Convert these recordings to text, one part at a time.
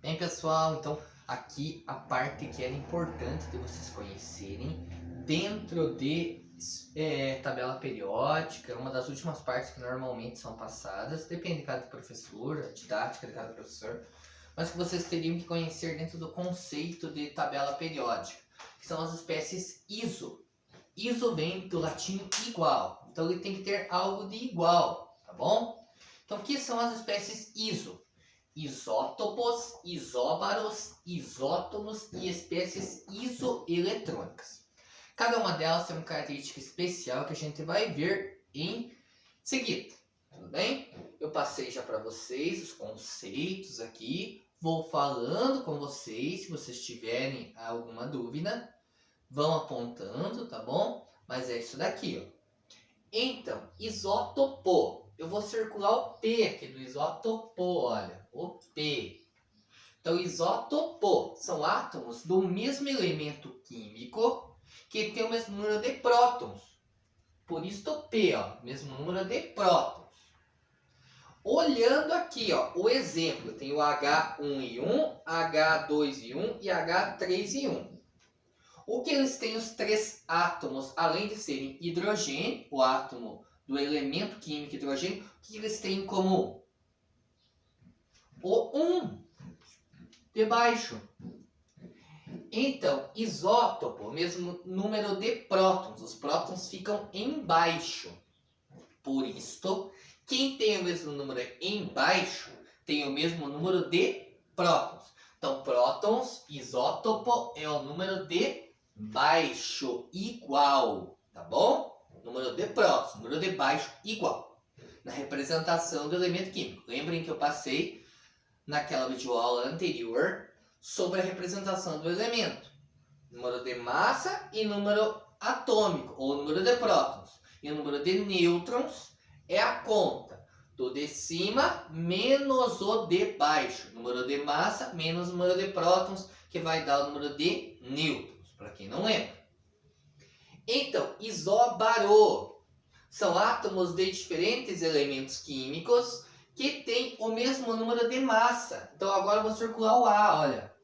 Bem, pessoal, então aqui a parte que era importante de vocês conhecerem dentro de tabela periódica, uma das últimas partes que normalmente são passadas, depende de cada professor, a didática de cada professor, mas que vocês teriam que conhecer dentro do conceito de tabela periódica, que são as espécies iso. Iso vem do latim igual, então ele tem que ter algo de igual, tá bom? Então, o que são as espécies iso? Isótopos, isóbaros, isótomos e espécies isoeletrônicas. Cada uma delas tem uma característica especial que a gente vai ver em seguida, tudo bem? Eu passei já para vocês os conceitos aqui, vou falando com vocês, se vocês tiverem alguma dúvida, vão apontando, tá bom? Mas é isso daqui, ó. Então, isótopo. Eu vou circular o P aqui do isótopo, olha, o P. Então, isótopo são átomos do mesmo elemento químico que tem o mesmo número de prótons. Por isso o P, ó, mesmo número de prótons. Olhando aqui, ó, o exemplo, tem o H1 e 1, H2 e 1 e H3 e 1. O que eles têm os três átomos, além de serem hidrogênio, o átomo do elemento químico hidrogênio, o que eles têm em comum? O 1 de baixo. Então, isótopo, mesmo número de prótons. Os prótons ficam embaixo. Por isso, quem tem o mesmo número embaixo tem o mesmo número de prótons. Então, prótons, isótopo é o número de baixo igual, tá bom? Número de prótons, número de baixo igual. Na representação do elemento químico. Lembrem que eu passei naquela videoaula anterior sobre a representação do elemento. Número de massa e número atômico, ou número de prótons. E o número de nêutrons é a conta do de cima menos o de baixo. Número de massa menos o número de prótons, que vai dar o número de nêutrons, para quem não lembra. Então, isóbaro são átomos de diferentes elementos químicos que têm o mesmo número de massa. Então, agora eu vou circular o A, olha.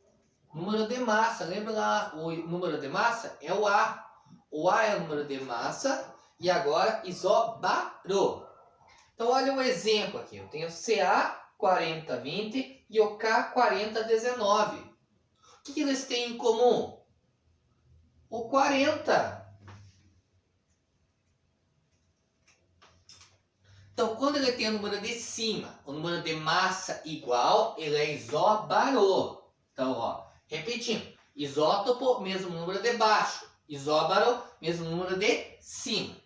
Número de massa, lembra lá, o número de massa é o A. O A é o número de massa e agora isóbaro. Então, olha um exemplo aqui. Eu tenho Ca4020 e o K4019. O que eles têm em comum? O 40. Então, quando ele tem o número de cima, o número de massa igual, ele é isóbaro. Então, ó, repetindo. Isótopo, mesmo número de baixo. Isóbaro, mesmo número de cima.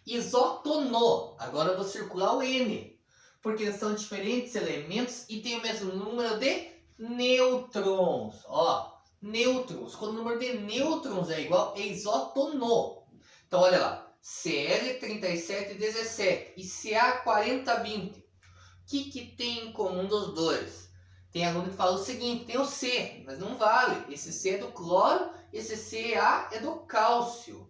Isótono. Agora eu vou circular o N. Porque eles são diferentes elementos e têm o mesmo número de nêutrons. Ó, nêutrons. Quando o número de nêutrons é igual, é isótono. Então, olha lá. Cl3717 e Ca4020. O que tem em comum dos dois? Tem aluno que fala o seguinte, tem o C, mas não vale. Esse C é do cloro, esse Ca é do cálcio. O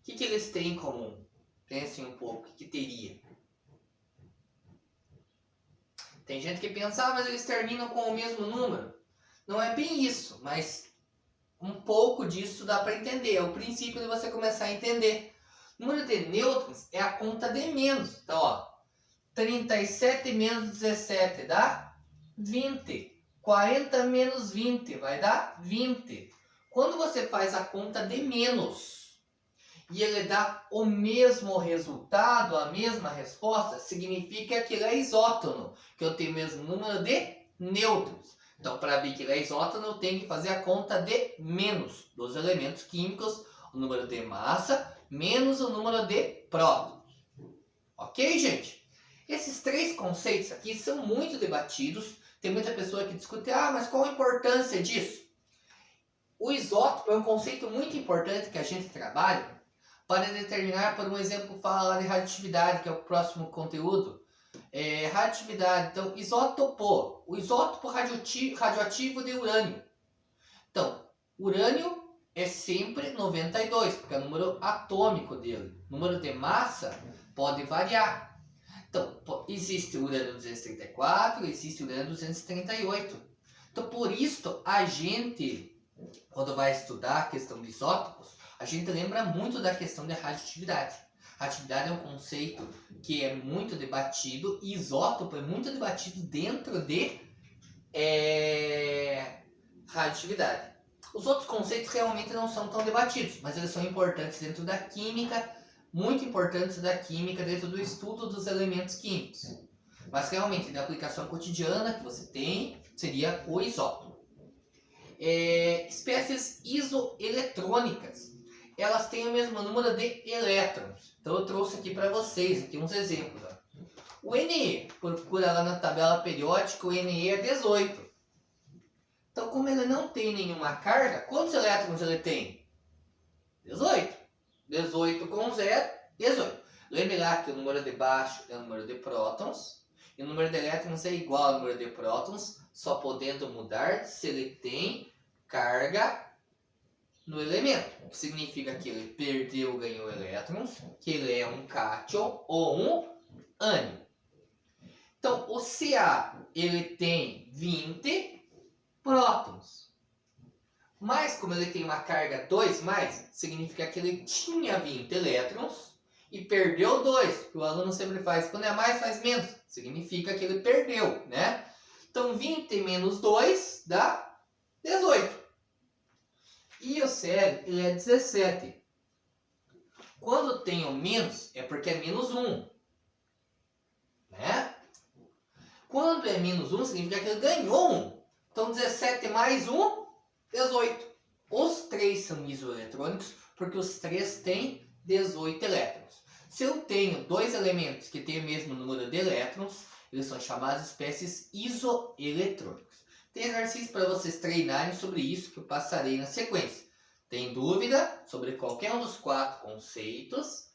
que eles têm em comum? Pensem um pouco, o que teria? Tem gente que pensa, mas eles terminam com o mesmo número. Não é bem isso, mas um pouco disso dá para entender. É o princípio de você começar a entender. O número de nêutrons é a conta de menos. Então, ó, 37 menos 17 dá 20. 40 menos 20 vai dar 20. Quando você faz a conta de menos e ele dá o mesmo resultado, a mesma resposta, significa que ele é isótono, que eu tenho o mesmo número de nêutrons. Então, para ver que ele é isótono, eu tenho que fazer a conta de menos dos elementos químicos, o número de massa menos o número de prótons. Ok, gente? Esses três conceitos aqui são muito debatidos. Tem muita pessoa que discute, mas qual a importância disso? O isótopo é um conceito muito importante que a gente trabalha para determinar, por um exemplo, falar de radioatividade, que é o próximo conteúdo. Radioatividade, então, isótopo. O isótopo radioativo de urânio. Então, urânio é sempre 92, porque é o número atômico dele. O número de massa pode variar. Então, existe o urânio 234, existe o urânio 238. Então, por isso, a gente, quando vai estudar a questão de isótopos, a gente lembra muito da questão da radioatividade. Radioatividade é um conceito que é muito debatido e isótopo é muito debatido dentro de radioatividade. Os outros conceitos realmente não são tão debatidos, mas eles são importantes dentro da química, muito importantes da química dentro do estudo dos elementos químicos. Mas realmente, na aplicação cotidiana que você tem, seria o isótopo. Espécies isoeletrônicas, elas têm o mesmo número de elétrons. Então eu trouxe aqui para vocês aqui uns exemplos. Ó. O Ne, procura lá na tabela periódica, o Ne é 18. Então, como ele não tem nenhuma carga, quantos elétrons ele tem? 18. 18 com 0, 18. Lembre lá que o número de baixo é o número de prótons e o número de elétrons é igual ao número de prótons, só podendo mudar se ele tem carga no elemento. O que significa que ele perdeu ou ganhou elétrons, que ele é um cátion ou um ânion. Então, o Ca ele tem 20 prótons. Mas como ele tem uma carga 2+, significa que ele tinha 20 elétrons e perdeu 2. Que o aluno sempre faz, quando é mais, faz menos. Significa que ele perdeu, né? Então 20 menos 2 dá 18. E o Cl ele é 17. Quando tem o menos, é porque é menos 1. Né? Quando é menos 1, significa que ele ganhou 1. Então 17 mais 1, 18. Os três são isoeletrônicos porque os três têm 18 elétrons. Se eu tenho dois elementos que têm o mesmo número de elétrons, eles são chamados de espécies isoeletrônicas. Tem exercício para vocês treinarem sobre isso que eu passarei na sequência. Tem dúvida sobre qualquer um dos 4 conceitos?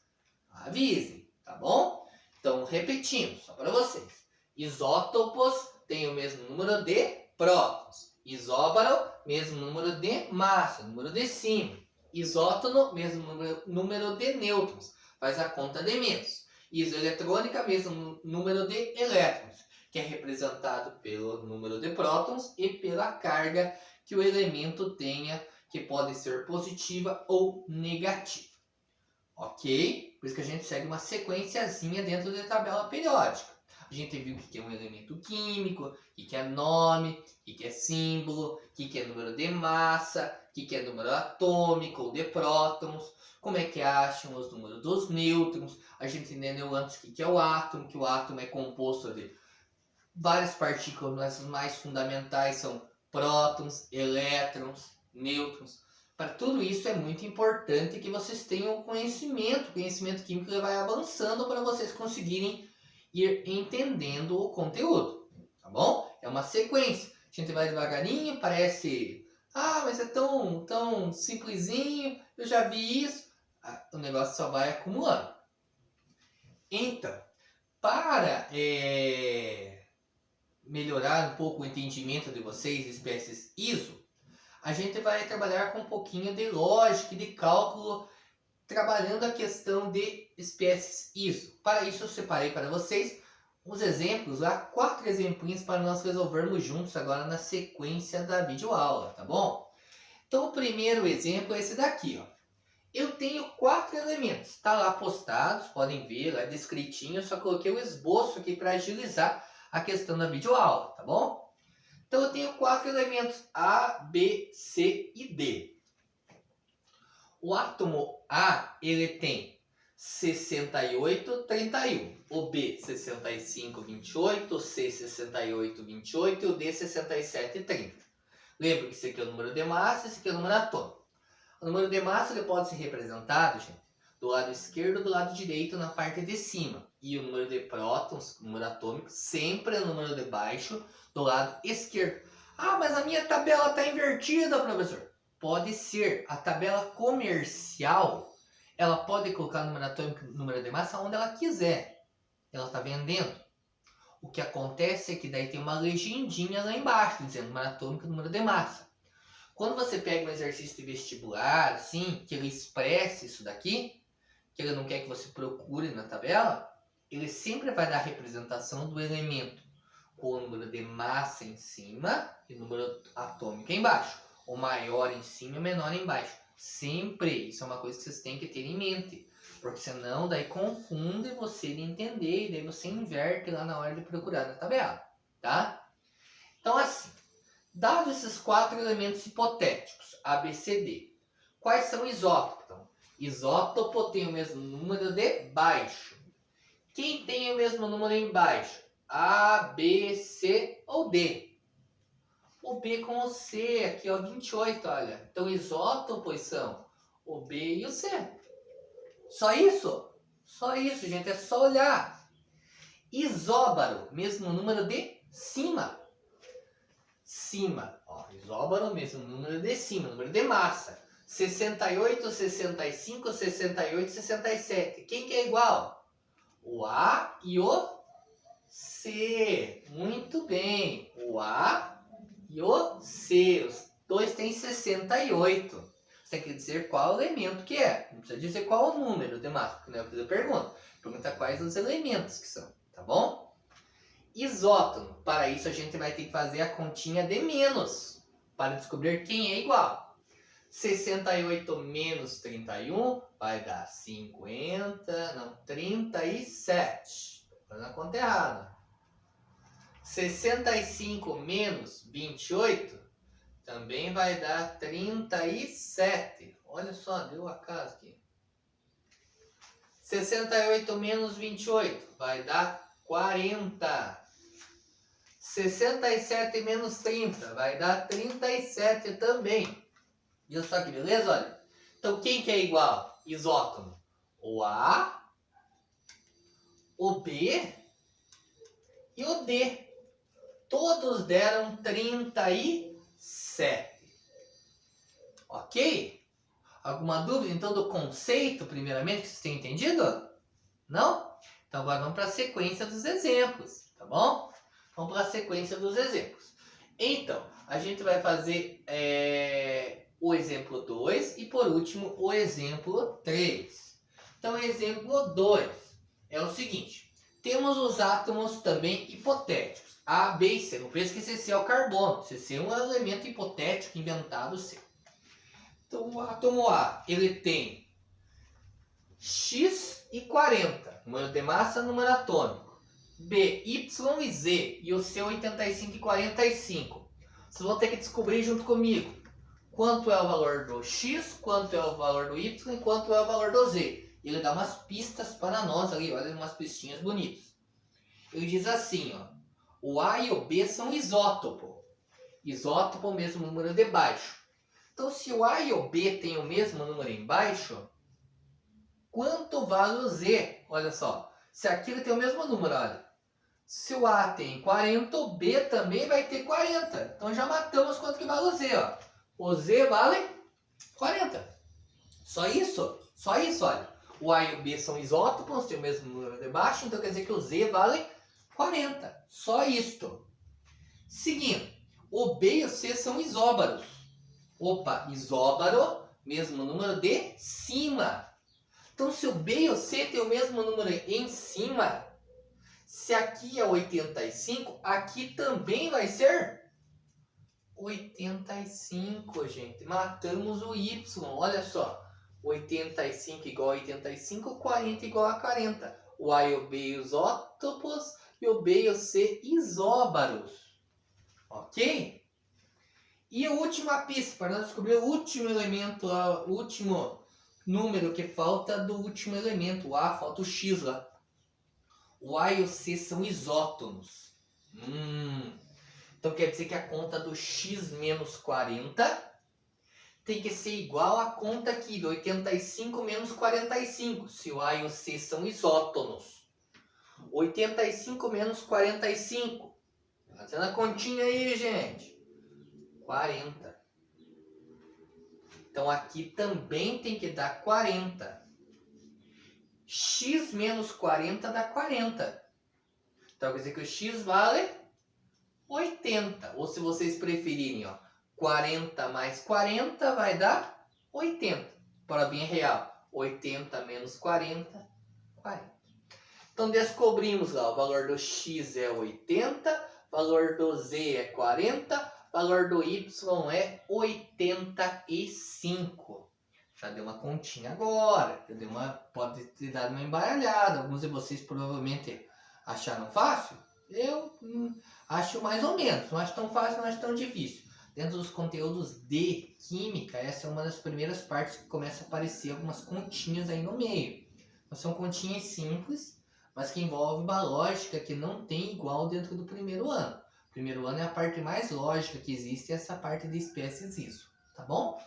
Avisem, tá bom? Então, repetindo, só para vocês. Isótopos têm o mesmo número de prótons. Isóbaro, mesmo número de massa, número de símbolo. Isótono, mesmo número de nêutrons. Faz a conta de menos. Isoeletrônica, mesmo número de elétrons, que é representado pelo número de prótons e pela carga que o elemento tenha, que pode ser positiva ou negativa. Ok? Por isso que a gente segue uma sequenciazinha dentro da tabela periódica. A gente viu o que é um elemento químico, o que é nome, o que é símbolo, o que é número de massa, o que é número atômico ou de prótons, como é que acham os números dos nêutrons. A gente entendeu antes o que é o átomo, que o átomo é composto de várias partículas, mas as mais fundamentais são prótons, elétrons, nêutrons. Para tudo isso é muito importante que vocês tenham conhecimento químico que vai avançando para vocês conseguirem ir entendendo o conteúdo, tá bom? É uma sequência. A gente vai devagarinho, parece... mas é tão simplesinho, eu já vi isso. O negócio só vai acumulando. Então, para melhorar um pouco o entendimento de vocês, espécies ISO, a gente vai trabalhar com um pouquinho de lógica e de cálculo, trabalhando a questão de espécies ISO. Para isso eu separei para vocês uns exemplos, 4 exemplinhos para nós resolvermos juntos agora na sequência da videoaula, tá bom? Então o primeiro exemplo é esse daqui, ó. Eu tenho 4 elementos, tá lá postados, podem ver lá descritinho, eu só coloquei o esboço aqui para agilizar a questão da videoaula, tá bom? Então eu tenho 4 elementos, A, B, C e D. O átomo A, ele tem 68, 31. O B, 65, 28. O C, 68, 28. E o D, 67, 30. Lembra que isso aqui é o número de massa, esse aqui é o número atômico. O número de massa ele pode ser representado, gente, do lado esquerdo e do lado direito na parte de cima. E o número de prótons, o número atômico, sempre é o número de baixo do lado esquerdo. Mas a minha tabela está invertida, professor. Pode ser. A tabela comercial, ela pode colocar o número atômico e o número de massa onde ela quiser. Ela está vendendo. O que acontece é que daí tem uma legendinha lá embaixo, dizendo número atômico e número de massa. Quando você pega um exercício de vestibular, assim, que ele expresse isso daqui, que ele não quer que você procure na tabela, ele sempre vai dar a representação do elemento. com o número de massa em cima e o número atômico embaixo. O maior em cima e o menor embaixo. Sempre. Isso é uma coisa que vocês têm que ter em mente. Porque senão daí confunde você de entender e daí você inverte lá na hora de procurar na tabela. Tá? Então assim, dados esses 4 elementos hipotéticos, A, B, C, D, quais são isótopos? Então, isótopo tem o mesmo número de baixo. Quem tem o mesmo número embaixo? A, B, C ou D? O B com o C, aqui ó, 28, olha. Então isótopos são o B e o C. Só isso? Só isso, gente, é só olhar. Isóbaro, mesmo número de cima. Cima, ó, isóbaro, mesmo número de cima, número de massa. 68, 65, 68, 67. Quem que é igual? O A e o C. Muito bem. O A e o C. Os dois têm 68. Você tem que dizer qual elemento que é. Não precisa dizer qual o número de massa, porque não é o que eu pergunto. Pergunta quais os elementos que são, tá bom? Isótono. Para isso a gente vai ter que fazer a continha de menos para descobrir quem é igual. 68 menos 31 vai dar 37. Fazendo a conta errada. 65 menos 28 também vai dar 37. Olha só, deu acaso aqui. 68 menos 28 vai dar 40. 67 menos 30 vai dar 37 também. Viu só que beleza? Olha. Então quem que é igual? Isótono. O A, o B e o D. Todos deram 37. Ok? Alguma dúvida então do conceito, primeiramente, que vocês têm entendido? Não? Então agora vamos para a sequência dos exemplos, tá bom? Vamos para a sequência dos exemplos. Então, a gente vai fazer o exemplo 2 e por último o exemplo 3. Então, o exemplo 2 é o seguinte. Temos os átomos também hipotéticos, A, B e C. Não pense que CC é o carbono. CC é um elemento hipotético inventado seu. Então, o átomo A, ele tem X e 40. Número de massa, número atômico. B, Y e Z. E o C, 85 e 45. Vocês vão ter que descobrir junto comigo quanto é o valor do X, quanto é o valor do Y e quanto é o valor do Z. Ele dá umas pistas para nós ali, olha, umas pistinhas bonitas. Ele diz assim, ó, o A e o B são isótopo. Isótopo, mesmo número de baixo. Então, se o A e o B têm o mesmo número embaixo, quanto vale o Z? Olha só, se aqui ele tem o mesmo número, olha. Se o A tem 40, o B também vai ter 40. Então, já matamos quanto que vale o Z, ó. O Z vale 40. Só isso, olha. O A e o B são isótopos, têm o mesmo número de baixo, então quer dizer que o Z vale 40. Só isto. Seguindo, o B e o C são isóbaros. Opa, isóbaro, mesmo número de cima. Então, se o B e o C têm o mesmo número em cima, se aqui é 85, aqui também vai ser 85, gente. Matamos o Y, olha só. 85 igual a 85, 40 igual a 40. O A e o B isótopos e o B e o C isóbaros. Ok? E a última pista, para nós descobrir o último elemento, o último número que falta do último elemento. O A, falta o X lá. O A e o C são isótonos. Então quer dizer que a conta do X menos 40 tem que ser igual à conta aqui, do 85 menos 45, se o A e o C são isótonos. 85 menos 45. Fazendo a continha aí, gente. 40. Então aqui também tem que dar 40. X menos 40 dá 40. Então quer dizer que o X vale 80. Ou se vocês preferirem, ó, 40 mais 40 vai dar 80. Provinha real. 80 menos 40, 40. Então descobrimos lá, o valor do X é 80, valor do Z é 40, valor do Y é 85. Já deu uma continha agora, pode ter dado uma embaralhada. Alguns de vocês provavelmente acharam fácil. Eu acho mais ou menos, não acho tão fácil, não acho tão difícil. Dentro dos conteúdos de Química, essa é uma das primeiras partes que começa a aparecer algumas continhas aí no meio. Então, são continhas simples, mas que envolvem uma lógica que não tem igual dentro do primeiro ano. O primeiro ano é a parte mais lógica que existe, essa parte de espécies ISO, tá bom?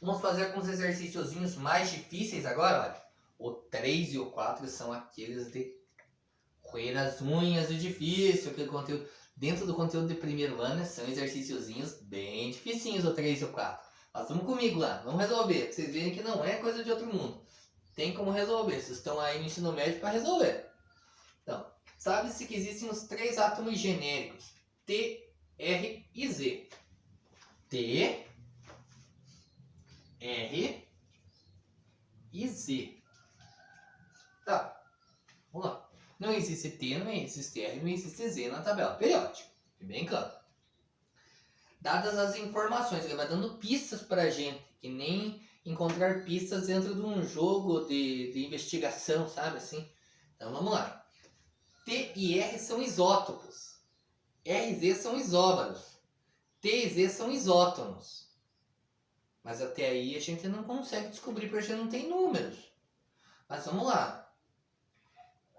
Vamos fazer alguns exercíciozinhos mais difíceis agora, olha. O 3 e o 4 são aqueles de roer as unhas e difícil, aquele conteúdo. Dentro do conteúdo de primeiro ano são exercíciozinhos bem dificinhos, o 3 e o 4. Mas vamos comigo lá, vamos resolver, pra vocês verem que não é coisa de outro mundo. Tem como resolver, vocês estão aí no ensino médio para resolver. Então, sabe-se que existem os 3 átomos genéricos, T, R e Z. T, R e Z. Tá, vamos lá. Não existe T, não existe R, não existe Z na tabela periódica. Bem claro. Dadas as informações, ele vai dando pistas pra gente, que nem encontrar pistas dentro de um jogo de investigação, sabe assim? Então vamos lá. T e R são isótopos. R e Z são isóbaros. T e Z são isótonos. Mas até aí a gente não consegue descobrir porque a gente não tem números. Mas vamos lá.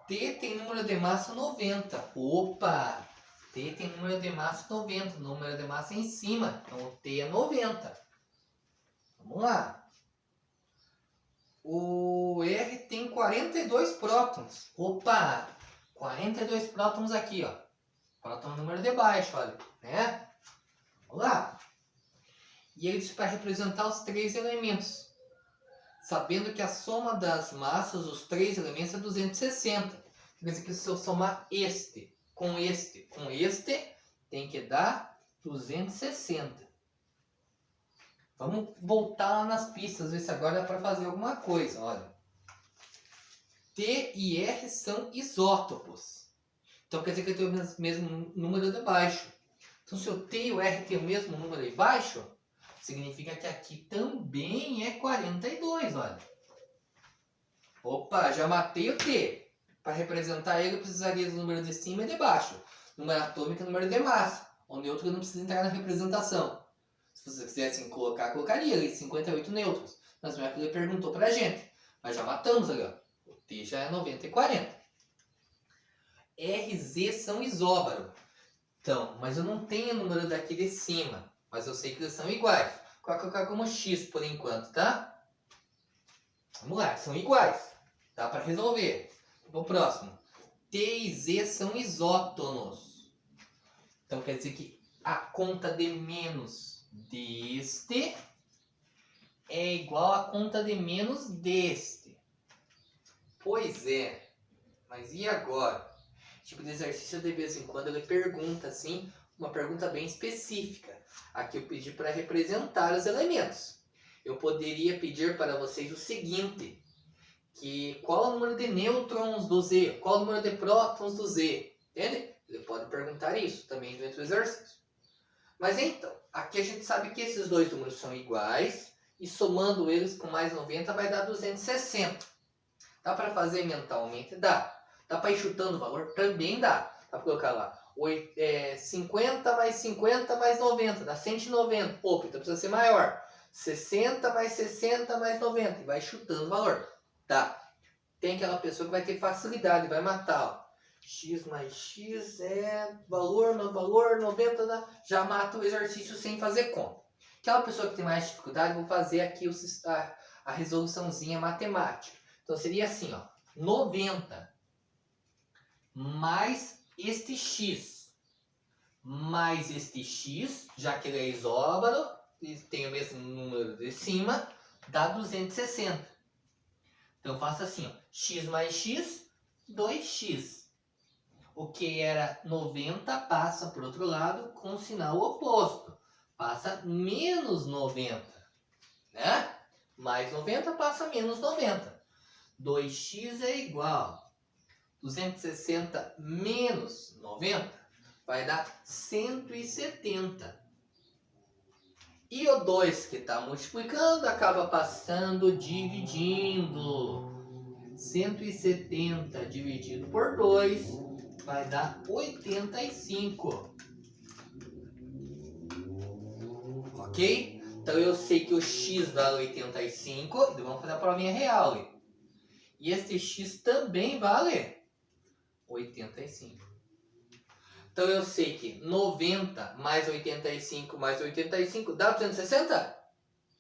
T tem número de massa 90. Opa! T tem número de massa 90. Número de massa em cima. Então o T é 90. Vamos lá. O R tem 42 prótons. Opa! 42 prótons aqui, ó. Próton número de baixo, olha. Né? Vamos lá. E ele diz para representar os 3 elementos. Sabendo que a soma das massas dos 3 elementos é 260. Quer dizer que se eu somar este, tem que dar 260. Vamos voltar lá nas pistas, ver se agora dá para fazer alguma coisa. Olha. T e R são isótopos. Então quer dizer que eu tenho o mesmo número de baixo. Então se o T e o R têm o mesmo número de baixo, significa que aqui também é 42, olha. Opa, já matei o T. Para representar ele, eu precisaria do número de cima e de baixo. Número atômico e número de massa. O neutro não precisa entrar na representação. Se você quisesse colocar, colocaria ali 58 neutros. Mas não é o que ele perguntou para a gente. Mas já matamos ali, ó. O T já é 90 e 40. R e Z são isóbaro. Então, mas eu não tenho o número daqui de cima. Mas eu sei que eles são iguais. Vou colocar como X por enquanto, tá? Vamos lá, são iguais. Dá para resolver. O próximo. T e Z são isótonos. Então quer dizer que a conta de menos deste é igual à conta de menos deste. Pois é. Mas e agora? Tipo de exercício de vez em quando ele pergunta assim, uma pergunta bem específica. Aqui eu pedi para representar os elementos. Eu poderia pedir para vocês o seguinte. Que qual é o número de nêutrons do Z? Qual é o número de prótons do Z? Entende? Ele pode perguntar isso também dentro do exercício. Mas então, aqui a gente sabe que esses dois números são iguais. E somando eles com mais 90 vai dar 260. Dá para fazer mentalmente? Dá. Dá para ir chutando o valor? Também dá. Dá para colocar lá. 50 mais 50 mais 90. Dá 190. Opa, então precisa ser maior. 60 mais 60 mais 90. E vai chutando o valor. Tá. Tem aquela pessoa que vai ter facilidade, vai matar, ó. X mais X é valor, 90, já mata o exercício sem fazer conta. Aquela pessoa que tem mais dificuldade, vou fazer aqui a resoluçãozinha matemática. Então seria assim, ó. 90 mais este X mais este X, já que ele é isóbaro, e tem o mesmo número de cima, dá 260. Então, faça assim, ó, x mais x, 2x. O que era 90 passa para o outro lado com o sinal oposto. Passa menos 90, né? Mais 90 passa menos 90. 2x é igual 260 menos 90. vai dar 170. E o 2 que está multiplicando acaba passando dividindo. 170 dividido por 2 vai dar 85. Ok? Então eu sei que o x vale 85. Então vamos fazer a provinha real. E este x também vale 85. Então eu sei que 90 mais 85 mais 85 dá 260?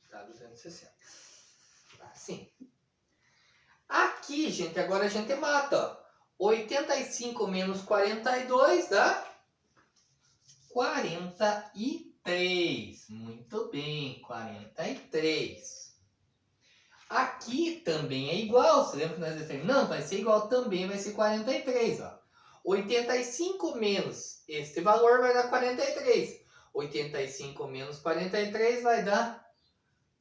Dá 260. Assim. Aqui, gente, agora a gente mata. Ó. 85 menos 42 dá 43. Muito bem, 43. Aqui também é igual. Você lembra que nós dissemos? Não, vai ser igual também, vai ser 43. Ó. 85 menos este valor vai dar 43. 85 menos 43 vai dar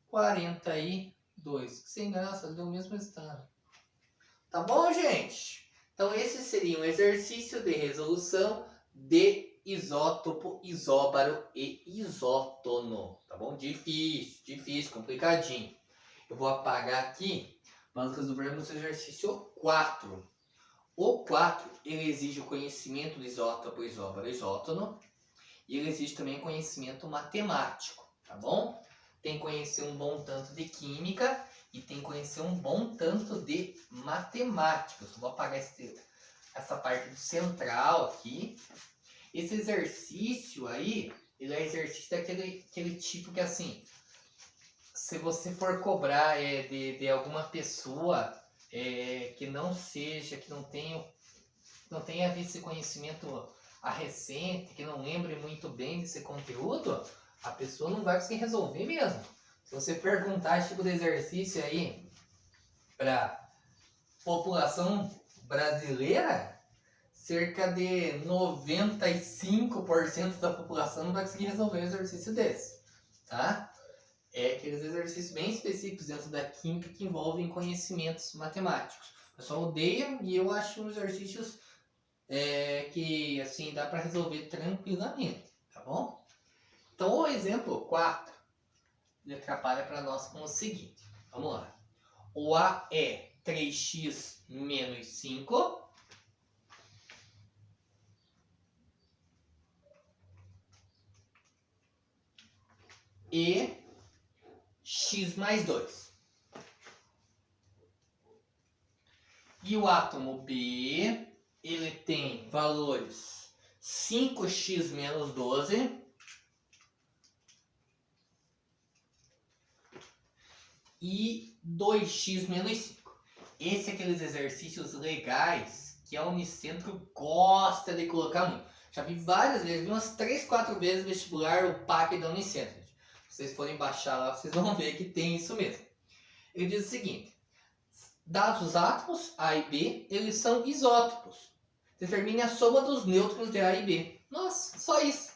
42. Que sem graça, deu o mesmo resultado. Tá bom, gente? Então esse seria um exercício de resolução de isótopo, isóbaro e isótono. Tá bom? Difícil, complicadinho. Eu vou apagar aqui. Nós resolvemos o exercício 4. O 4, ele exige o conhecimento do isótopo, isóbaro e isótono. E ele exige também conhecimento matemático, tá bom? Tem que conhecer um bom tanto de química e tem que conhecer um bom tanto de matemática. Eu só vou apagar essa parte do central aqui. Esse exercício aí, ele é exercício daquele tipo que assim, se você for cobrar de alguma pessoa que não seja, que não tenha esse conhecimento recente, que não lembre muito bem desse conteúdo, a pessoa não vai conseguir resolver mesmo. Se você perguntar esse tipo de exercício aí para população brasileira, cerca de 95% da população não vai conseguir resolver um exercício desse, tá? É aqueles exercícios bem específicos dentro da química que envolvem conhecimentos matemáticos. O pessoal odeia e eu acho uns exercícios que assim dá para resolver tranquilamente, tá bom? Então o exemplo 4 ele atrapalha para nós com o seguinte. Vamos lá. O A é 3x menos 5. E x mais 2. E o átomo B, ele tem valores 5x menos 12 e 2x menos 5. Esse é aqueles exercícios legais que a Unicentro gosta de colocar muito. Já vi várias vezes, vi umas 3, 4 vezes no vestibular o PAC da Unicentro. Se vocês forem baixar lá, vocês vão ver que tem isso mesmo. Ele diz o seguinte: dados os átomos A e B, eles são isótopos. Determine a soma dos nêutrons de A e B. Nossa, só isso.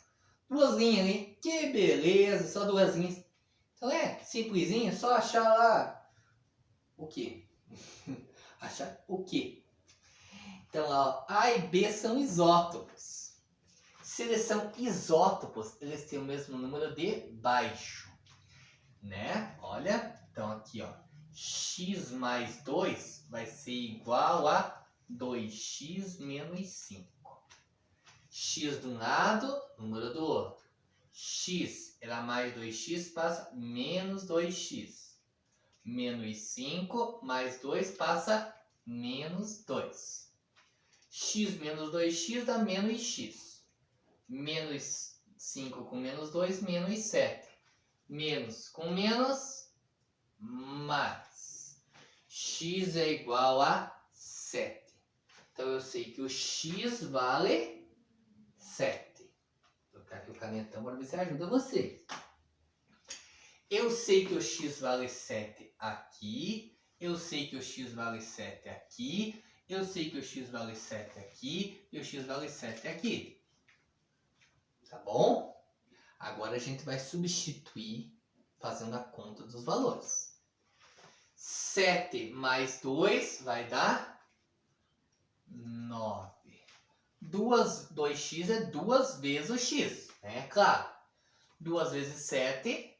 2 linhas ali. Que beleza, só 2 linhas. Então simplesinho, só achar lá o quê? Achar o quê? Então lá, A e B são isótopos. Se eles são isótopos, eles têm o mesmo número de baixo, né? Olha, então aqui ó, x mais 2 vai ser igual a 2x menos 5. X de um lado, número do outro. X era mais 2x, passa menos 2x. Menos 5 mais 2 passa menos 2. X menos 2x dá menos x. Menos 5 com menos 2, menos 7. Menos com menos, mais. X é igual a 7. Então eu sei que o x vale 7. Vou colocar aqui o canetão para ver se ajuda vocês. Eu sei que o x vale 7 aqui. Eu sei que o x vale 7 aqui. Eu sei que o x vale 7 aqui. E o x vale 7 aqui. Tá bom? Agora a gente vai substituir fazendo a conta dos valores. 7 mais 2 vai dar 9. 2x é 2 vezes o x, né? Claro. 2 vezes 7,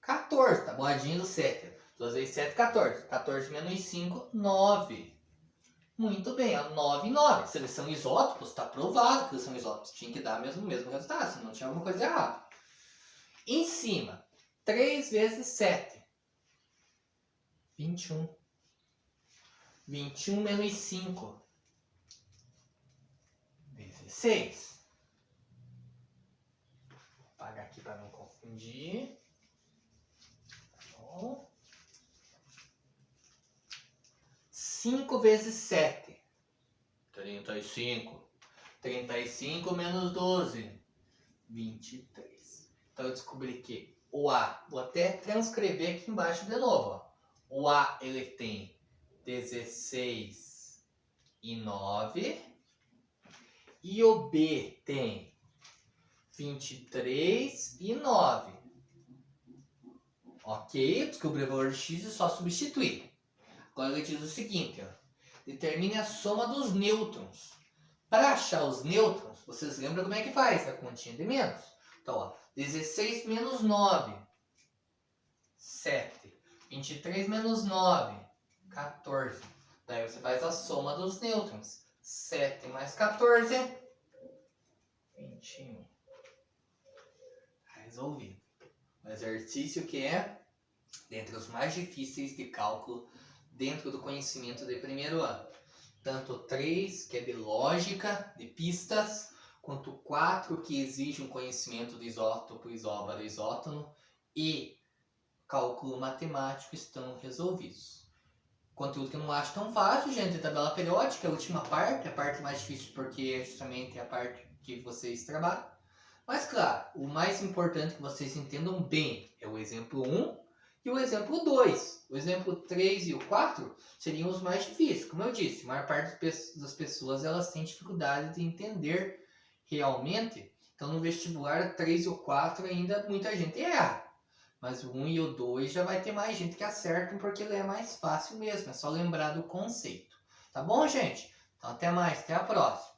14. Tabuadinho do 7. 2 vezes 7, 14. 14 menos 5, 9. Muito bem, 9 e 9. Se eles são isótopos, está provado que eles são isótopos. Tinha que dar mesmo resultado, senão tinha alguma coisa errada. Em cima, 3 vezes 7. 21. 21 menos 5. 16. Vou apagar aqui para não confundir. Bom. 5 vezes 7. 35. 35 menos 12. 23. Então eu descobri que o A, vou até transcrever aqui embaixo de novo. Ó. O A ele tem 16 e 9. E o B tem 23 e 9. Ok, descobri o valor de x e só substituir. Agora ele diz o seguinte, ó, determine a soma dos nêutrons. Para achar os nêutrons, vocês lembram como é que faz? A continha de menos. Então, ó, 16 menos 9, 7. 23 menos 9, 14. Daí você faz a soma dos nêutrons. 7 mais 14, 21. Resolvido. Um exercício que é dentre os mais difíceis de cálculo dentro do conhecimento de primeiro ano. Tanto 3, que é de lógica, de pistas, quanto 4, que exige um conhecimento do isótopo, isóbaro, isótono, e cálculo matemático estão resolvidos. Conteúdo que eu não acho tão fácil, gente, tabela periódica, a última parte, a parte mais difícil porque é justamente a parte que vocês trabalham. Mas claro, o mais importante que vocês entendam bem é o exemplo 1 e o exemplo 2. O exemplo 3 e o 4 seriam os mais difíceis. Como eu disse, a maior parte das pessoas elas têm dificuldade de entender realmente. Então no vestibular, o 3 e o 4 ainda muita gente erra. Mas o 1 e o 2 já vai ter mais gente que acertam porque ele é mais fácil mesmo. É só lembrar do conceito. Tá bom, gente? Então até mais, até a próxima.